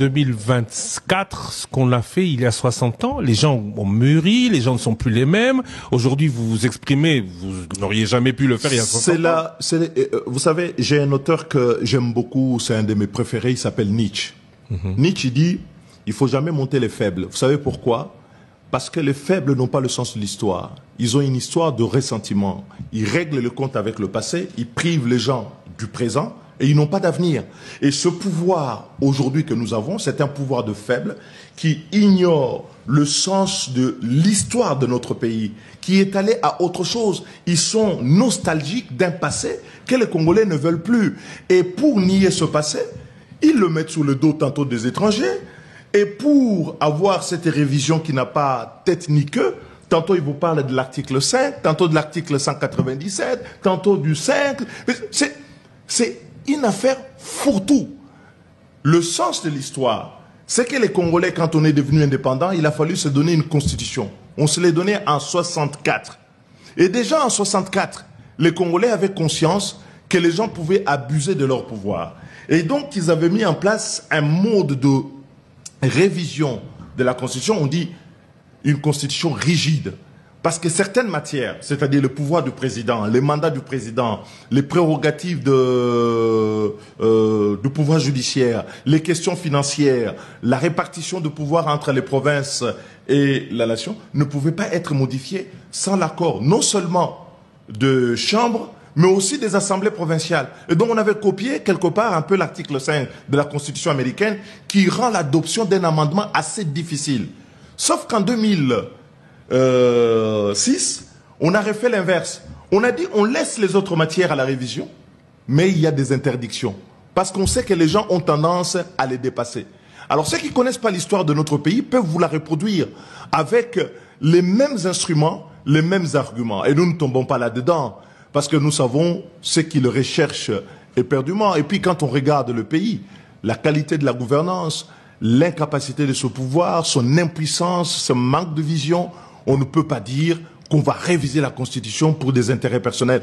2024 ce qu'on a fait il y a 60 ans. Les gens ont mûri, les gens ne sont plus les mêmes. Aujourd'hui, vous vous exprimez, vous n'auriez jamais pu le faire il y a 60 ans. Vous savez, j'ai un auteur que j'aime beaucoup, c'est un de mes préférés, il s'appelle Nietzsche. Nietzsche dit, il faut jamais monter les faibles. Vous savez pourquoi? Parce que les faibles n'ont pas le sens de l'histoire. Ils ont une histoire de ressentiment. Ils règlent le compte avec le passé, ils privent les gens du présent et ils n'ont pas d'avenir. Et ce pouvoir aujourd'hui que nous avons, c'est un pouvoir de faibles qui ignore le sens de l'histoire de notre pays, qui est allé à autre chose. Ils sont nostalgiques d'un passé que les Congolais ne veulent plus. Et pour nier ce passé, ils le mettent sous le dos tantôt des étrangers. Et pour avoir cette révision qui n'a pas tête ni queue, tantôt ils vous parlent de l'article 5, tantôt de l'article 197, tantôt du 5. C'est une affaire fourre-tout. Le sens de l'histoire, c'est que les Congolais, quand on est devenu indépendant, il a fallu se donner une constitution. On se l'est donné en 64. Et déjà en 64, les Congolais avaient conscience que les gens pouvaient abuser de leur pouvoir. Et donc ils avaient mis en place un mode de révision de la Constitution, on dit une Constitution rigide. Parce que certaines matières, c'est-à-dire le pouvoir du président, les mandats du président, les prérogatives du pouvoir judiciaire, les questions financières, la répartition de pouvoir entre les provinces et la nation, ne pouvaient pas être modifiées sans l'accord, non seulement de chambres, mais aussi des assemblées provinciales. Et donc on avait copié quelque part un peu l'article 5 de la Constitution américaine qui rend l'adoption d'un amendement assez difficile. Sauf qu'en 2006, on a refait l'inverse. On a dit on laisse les autres matières à la révision, mais il y a des interdictions. Parce qu'on sait que les gens ont tendance à les dépasser. Alors ceux qui ne connaissent pas l'histoire de notre pays peuvent vous la reproduire avec les mêmes instruments, les mêmes arguments. Et nous ne tombons pas là-dedans. Parce que nous savons ce qu'ils recherchent éperdument. Et puis quand on regarde le pays, la qualité de la gouvernance, l'incapacité de ce pouvoir, son impuissance, ce manque de vision, on ne peut pas dire qu'on va réviser la Constitution pour des intérêts personnels.